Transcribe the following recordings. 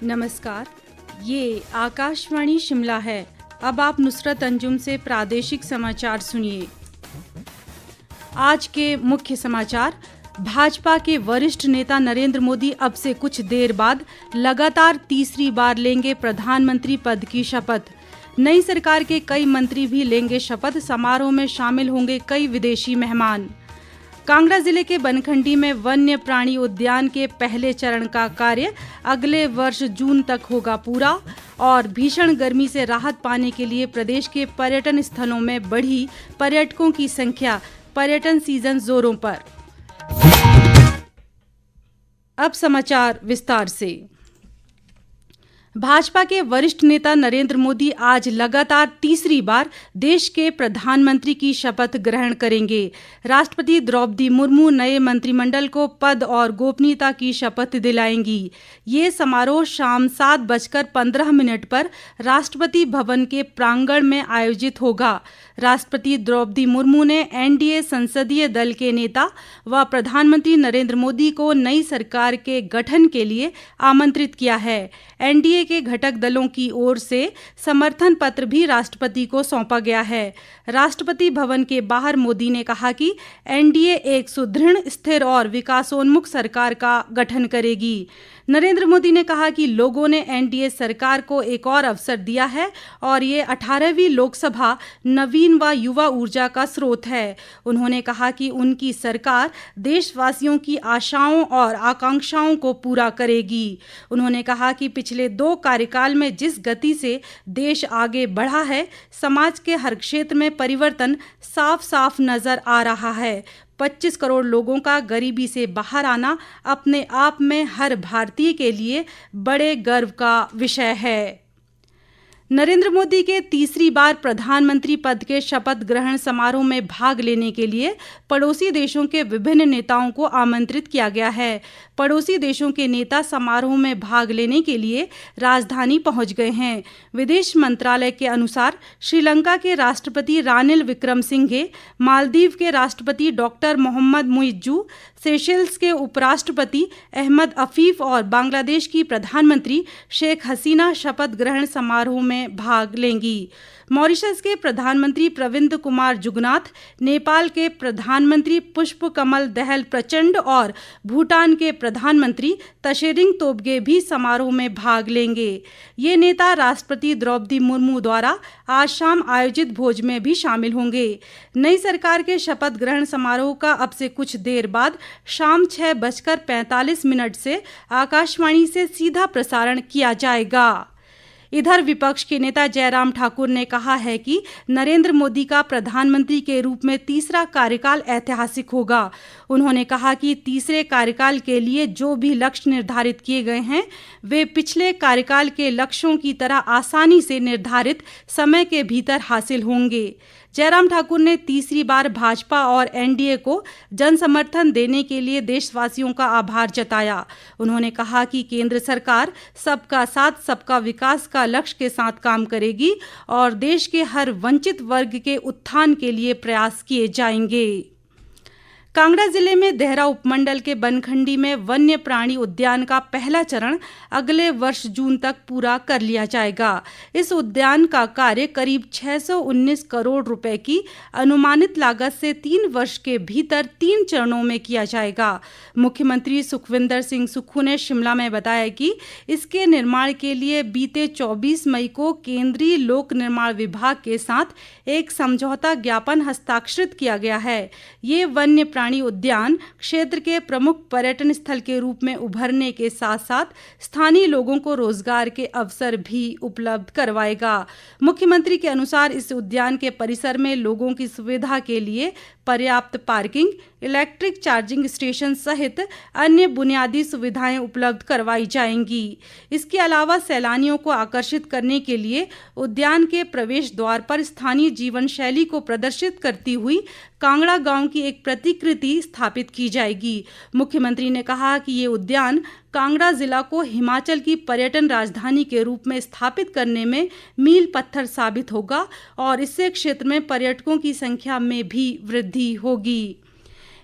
नमस्कार, ये आकाशवाणी शिमला है। अब आप नुसरत अंजुम से प्रादेशिक समाचार सुनिए। आज के मुख्य समाचार। भाजपा के वरिष्ठ नेता नरेंद्र मोदी अब से कुछ देर बाद लगातार तीसरी बार लेंगे प्रधानमंत्री पद की शपथ। नई सरकार के कई मंत्री भी लेंगे शपथ। समारोह में शामिल होंगे कई विदेशी मेहमान। कांगड़ा जिले के बनखंडी में वन्य प्राणी उद्यान के पहले चरण का कार्य अगले वर्ष जून तक होगा पूरा। और भीषण गर्मी से राहत पाने के लिए प्रदेश के पर्यटन स्थलों में बढ़ी पर्यटकों की संख्या। पर्यटन सीजन जोरों पर। अब समाचार विस्तार से। भाजपा के वरिष्ठ नेता नरेंद्र मोदी आज लगातार तीसरी बार देश के प्रधानमंत्री की शपथ ग्रहण करेंगे। राष्ट्रपति द्रौपदी मुर्मू नए मंत्रिमंडल को पद और गोपनीयता की शपथ दिलाएंगी। ये समारोह शाम 7:15 पर राष्ट्रपति भवन के प्रांगण में आयोजित होगा। राष्ट्रपति द्रौपदी मुर्मू ने एनडीए संसदीय दल के नेता व प्रधानमंत्री नरेंद्र मोदी को नई सरकार के गठन के लिए आमंत्रित किया है। एनडीए के घटक दलों की ओर से समर्थन पत्र भी राष्ट्रपति को सौंपा गया है। राष्ट्रपति भवन के बाहर मोदी ने कहा कि एनडीए एक सुदृढ़, स्थिर और विकासोन्मुख सरकार का गठन करेगी। नरेंद्र मोदी ने कहा कि लोगों ने एनडीए सरकार को एक और अवसर दिया है और ये 18वीं लोकसभा नवीन व युवा ऊर्जा का स्रोत है। उन्होंने कहा कि उनकी सरकार देशवासियों की आशाओं और आकांक्षाओं को पूरा करेगी। उन्होंने कहा कि पिछले 2 कार्यकाल में जिस गति से देश आगे बढ़ा है, समाज के हर क्षेत्र में परिवर्तन साफ साफ नजर आ रहा है। 25 करोड़ लोगों का गरीबी से बाहर आना अपने आप में हर भारतीय के लिए बड़े गर्व का विषय है। नरेंद्र मोदी के तीसरी बार प्रधानमंत्री पद के शपथ ग्रहण समारोह में भाग लेने के लिए पड़ोसी देशों के विभिन्न नेताओं को आमंत्रित किया गया है। पड़ोसी देशों के नेता समारोह में भाग लेने के लिए राजधानी पहुंच गए हैं। विदेश मंत्रालय के अनुसार श्रीलंका के राष्ट्रपति रानिल विक्रमसिंघे, मालदीव के राष्ट्रपति डॉक्टर मोहम्मद मुइज्जू, सेशेल्स के उपराष्ट्रपति अहमद अफीफ और बांग्लादेश की प्रधानमंत्री शेख हसीना शपथ ग्रहण समारोह में भाग लेंगी। मॉरिशस के प्रधानमंत्री प्रविंद कुमार जुगनाथ, नेपाल के प्रधानमंत्री पुष्प कमल दहल प्रचंड और भूटान के प्रधानमंत्री तशेरिंग तोब्गे भी समारोह में भाग लेंगे। ये नेता राष्ट्रपति द्रौपदी मुर्मू द्वारा आज शाम आयोजित भोज में भी शामिल होंगे। नई सरकार के शपथ ग्रहण समारोह का अब से कुछ देर बाद शाम 6:45 से आकाशवाणी से सीधा प्रसारण किया जाएगा। इधर विपक्ष के नेता जयराम ठाकुर ने कहा है कि नरेंद्र मोदी का प्रधानमंत्री के रूप में तीसरा कार्यकाल ऐतिहासिक होगा। उन्होंने कहा कि तीसरे कार्यकाल के लिए जो भी लक्ष्य निर्धारित किए गए हैं, वे पिछले कार्यकाल के लक्ष्यों की तरह आसानी से निर्धारित समय के भीतर हासिल होंगे। जयराम ठाकुर ने तीसरी बार भाजपा और एनडीए को जन समर्थन देने के लिए देशवासियों का आभार जताया। उन्होंने कहा कि केंद्र सरकार सबका साथ सबका विकास का लक्ष्य के साथ काम करेगी और देश के हर वंचित वर्ग के उत्थान के लिए प्रयास किए जाएंगे। कांगड़ा जिले में देहरा उपमंडल के बनखंडी में वन्य प्राणी उद्यान का पहला चरण अगले वर्ष जून तक पूरा कर लिया जाएगा। इस उद्यान का कार्य करीब 619 करोड़ रुपए की अनुमानित लागत से 3 वर्ष के भीतर 3 चरणों में किया जाएगा। मुख्यमंत्री सुखविंदर सिंह सुक्खू ने शिमला में बताया कि इसके निर्माण के लिए बीते 24 मई को केंद्रीय लोक निर्माण विभाग के साथ एक समझौता ज्ञापन हस्ताक्षरित किया गया है। ये वन्य प्राणी उद्यान क्षेत्र के प्रमुख पर्यटन स्थल के रूप में उभरने के साथ साथ स्थानीय लोगों को रोजगार के अवसर भी उपलब्ध करवाएगा। मुख्यमंत्री के अनुसार इस उद्यान के परिसर में लोगों की सुविधा के लिए पर्याप्त पार्किंग, इलेक्ट्रिक चार्जिंग स्टेशन सहित अन्य बुनियादी सुविधाएं उपलब्ध करवाई जाएंगी। इसके अलावा सैलानियों को आकर्षित करने के लिए उद्यान के प्रवेश द्वार पर स्थानीय जीवन शैली को प्रदर्शित करती हुई कांगड़ा गांव की एक प्रतिकृति आकृति स्थापित की जाएगी। मुख्यमंत्री ने कहा कि ये उद्यान कांगड़ा जिला को हिमाचल की पर्यटन राजधानी के रूप में स्थापित करने में मील पत्थर साबित होगा और इससे क्षेत्र में पर्यटकों की संख्या में भी वृद्धि होगी।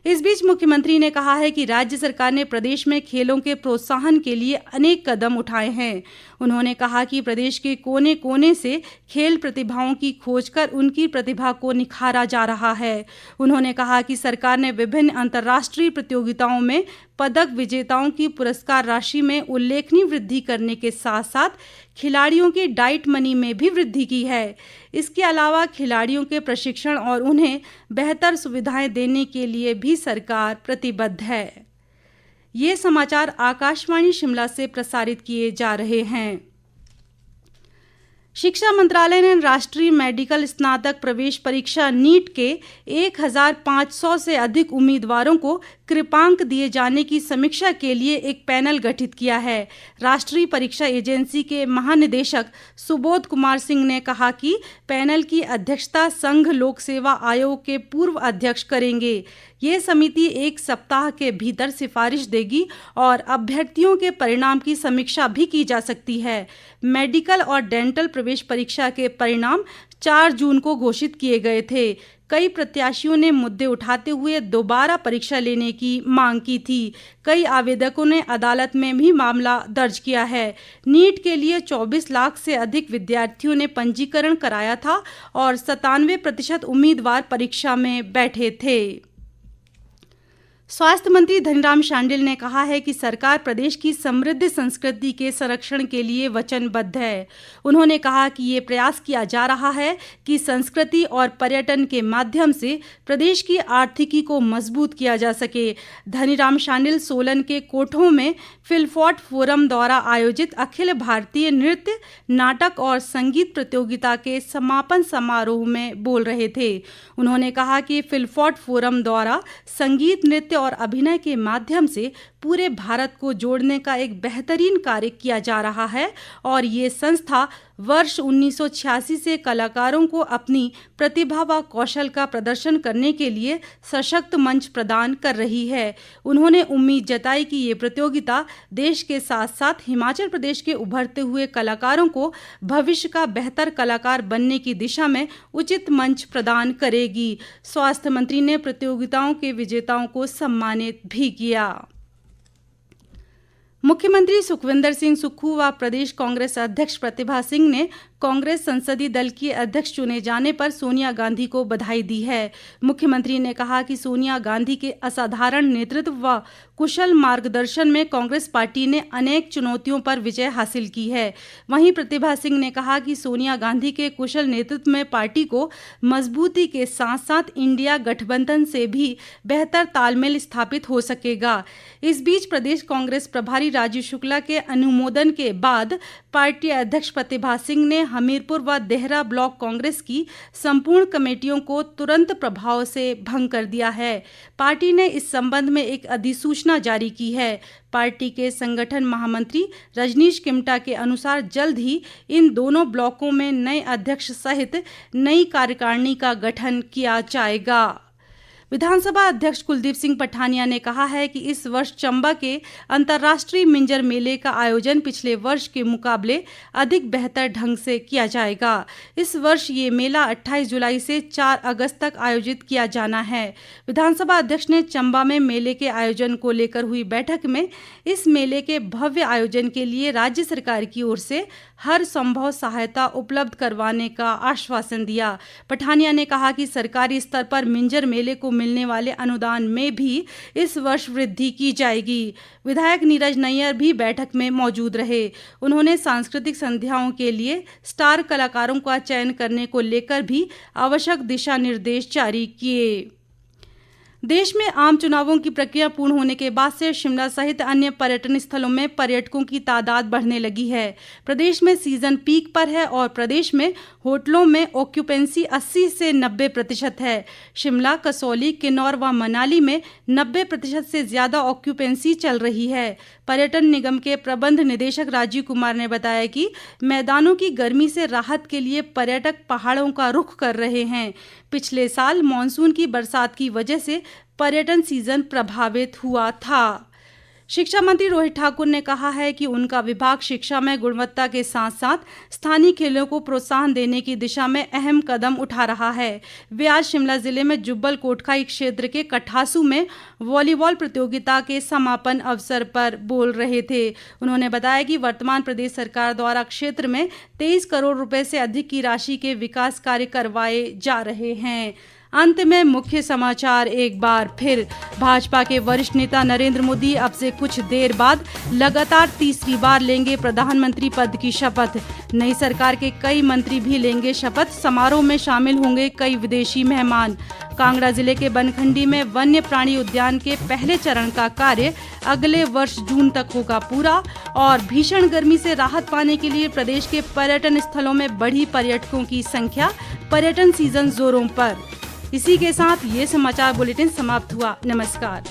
इस बीच मुख्यमंत्री ने कहा है कि राज्य सरकार ने प्रदेश में खेलों के प्रोत्साहन के लिए अनेक कदम उठाए हैं। उन्होंने कहा कि प्रदेश के कोने कोने से खेल प्रतिभाओं की खोज कर उनकी प्रतिभा को निखारा जा रहा है। उन्होंने कहा कि सरकार ने विभिन्न अंतर्राष्ट्रीय प्रतियोगिताओं में पदक विजेताओं की पुरस्कार राशि में उल्लेखनीय वृद्धि करने के साथ साथ खिलाड़ियों की डाइट मनी में भी वृद्धि की है। इसके अलावा खिलाड़ियों के प्रशिक्षण और उन्हें बेहतर सुविधाएं देने के लिए भी सरकार प्रतिबद्ध है। ये समाचार आकाशवाणी शिमला से प्रसारित किए जा रहे हैं। शिक्षा मंत्रालय ने राष्ट्रीय मेडिकल स्नातक प्रवेश परीक्षा नीट के 1500 से अधिक उम्मीदवारों को कृपांक दिए जाने की समीक्षा के लिए एक पैनल गठित किया है। राष्ट्रीय परीक्षा एजेंसी के महानिदेशक सुबोध कुमार सिंह ने कहा कि पैनल की अध्यक्षता संघ लोक सेवा आयोग के पूर्व अध्यक्ष करेंगे। ये समिति 1 सप्ताह के भीतर सिफारिश देगी और अभ्यर्थियों के परिणाम की समीक्षा भी की जा सकती है। मेडिकल और डेंटल प्रवेश परीक्षा के परिणाम 4 जून को घोषित किए गए थे। कई प्रत्याशियों ने मुद्दे उठाते हुए दोबारा परीक्षा लेने की मांग की थी। कई आवेदकों ने अदालत में भी मामला दर्ज किया है। नीट के लिए 24 लाख से अधिक विद्यार्थियों ने पंजीकरण कराया था और 97% उम्मीदवार परीक्षा में बैठे थे। स्वास्थ्य मंत्री धनीराम शांडिल ने कहा है कि सरकार प्रदेश की समृद्ध संस्कृति के संरक्षण के लिए वचनबद्ध है। उन्होंने कहा कि ये प्रयास किया जा रहा है कि संस्कृति और पर्यटन के माध्यम से प्रदेश की आर्थिकी को मजबूत किया जा सके। धनीराम शांडिल सोलन के कोठों में फिल्फॉट फोरम द्वारा आयोजित अखिल भारतीय नृत्य, नाटक और संगीत प्रतियोगिता के समापन समारोह में बोल रहे थे। उन्होंने कहा कि फिल्फॉट फोरम द्वारा संगीत, नृत्य और अभिनय के माध्यम से पूरे भारत को जोड़ने का एक बेहतरीन कार्य किया जा रहा है और ये संस्था वर्ष 1986 से कलाकारों को अपनी प्रतिभा व कौशल का प्रदर्शन करने के लिए सशक्त मंच प्रदान कर रही है। उन्होंने उम्मीद जताई कि ये प्रतियोगिता देश के साथ साथ हिमाचल प्रदेश के उभरते हुए कलाकारों को भविष्य का बेहतर कलाकार बनने की दिशा में उचित मंच प्रदान करेगी। स्वास्थ्य मंत्री ने प्रतियोगिताओं के विजेताओं को सम्मानित भी किया। मुख्यमंत्री सुखविंदर सिंह सुक्खू व प्रदेश कांग्रेस अध्यक्ष प्रतिभा सिंह ने कांग्रेस संसदीय दल की अध्यक्ष चुने जाने पर सोनिया गांधी को बधाई दी है। मुख्यमंत्री ने कहा कि सोनिया गांधी के असाधारण नेतृत्व व कुशल मार्गदर्शन में कांग्रेस पार्टी ने अनेक चुनौतियों पर विजय हासिल की है। वहीं प्रतिभा सिंह ने कहा कि सोनिया गांधी के कुशल नेतृत्व में पार्टी को मजबूती के साथ साथ इंडिया गठबंधन से भी बेहतर तालमेल स्थापित हो सकेगा। इस बीच प्रदेश कांग्रेस प्रभारी राजीव शुक्ला के अनुमोदन के बाद पार्टी अध्यक्ष प्रतिभा सिंह ने हमीरपुर व देहरा ब्लॉक कांग्रेस की संपूर्ण कमेटियों को तुरंत प्रभाव से भंग कर दिया है। पार्टी ने इस संबंध में एक अधिसूचना जारी की है। पार्टी के संगठन महामंत्री रजनीश किमटा के अनुसार जल्द ही इन दोनों ब्लॉकों में नए अध्यक्ष सहित नई कार्यकारिणी का गठन किया जाएगा। विधानसभा अध्यक्ष कुलदीप सिंह पठानिया ने कहा है कि इस वर्ष चंबा के अंतर्राष्ट्रीय मिंजर मेले का आयोजन पिछले वर्ष के मुकाबले अधिक बेहतर ढंग से किया जाएगा। इस वर्ष ये मेला 28 जुलाई से 4 अगस्त तक आयोजित किया जाना है। विधानसभा अध्यक्ष ने चंबा में मेले के आयोजन को लेकर हुई बैठक में इस मेले के भव्य आयोजन के लिए राज्य सरकार की ओर से हर संभव सहायता उपलब्ध करवाने का आश्वासन दिया। पठानिया ने कहा कि सरकारी स्तर पर मिंजर मेले को मिलने वाले अनुदान में भी इस वर्ष वृद्धि की जाएगी। विधायक नीरज नैयर भी बैठक में मौजूद रहे। उन्होंने सांस्कृतिक संध्याओं के लिए स्टार कलाकारों का चयन करने को लेकर भी आवश्यक दिशा निर्देश जारी किए। देश में आम चुनावों की प्रक्रिया पूर्ण होने के बाद से शिमला सहित अन्य पर्यटन स्थलों में पर्यटकों की तादाद बढ़ने लगी है। प्रदेश में सीजन पीक पर है और प्रदेश में होटलों में ऑक्यूपेंसी 80 से 90% है। शिमला, कसौली, किन्नौर व मनाली में 90% से ज्यादा ऑक्यूपेंसी चल रही है। पर्यटन निगम के प्रबंध निदेशक राजीव कुमार ने बताया कि मैदानों की गर्मी से राहत के लिए पर्यटक पहाड़ों का रुख कर रहे हैं। पिछले साल मानसून की बरसात की वजह से पर्यटन सीजन प्रभावित हुआ था। शिक्षा मंत्री रोहित ठाकुर ने कहा है कि उनका विभाग शिक्षा में गुणवत्ता के साथ साथ स्थानीय खेलों को प्रोत्साहन देने की दिशा में अहम कदम उठा रहा है। वे आज शिमला जिले में जुब्बल कोटखाई क्षेत्र के कठासू में वॉलीबॉल प्रतियोगिता के समापन अवसर पर बोल रहे थे। उन्होंने बताया कि वर्तमान प्रदेश सरकार द्वारा क्षेत्र में 23 करोड़ रुपए से अधिक की राशि के विकास कार्य करवाए जा रहे हैं। अंत में मुख्य समाचार एक बार फिर। भाजपा के वरिष्ठ नेता नरेंद्र मोदी अब से कुछ देर बाद लगातार तीसरी बार लेंगे प्रधानमंत्री पद की शपथ। नई सरकार के कई मंत्री भी लेंगे शपथ। समारोह में शामिल होंगे कई विदेशी मेहमान। कांगड़ा जिले के बनखंडी में वन्य प्राणी उद्यान के पहले चरण का कार्य अगले वर्ष जून तक होगा पूरा। और भीषण गर्मी से राहत पाने के लिए प्रदेश के पर्यटन स्थलों में बढ़ी पर्यटकों की संख्या। पर्यटन सीजन जोरों पर। इसी के साथ ये समाचार बुलेटिन समाप्त हुआ। नमस्कार।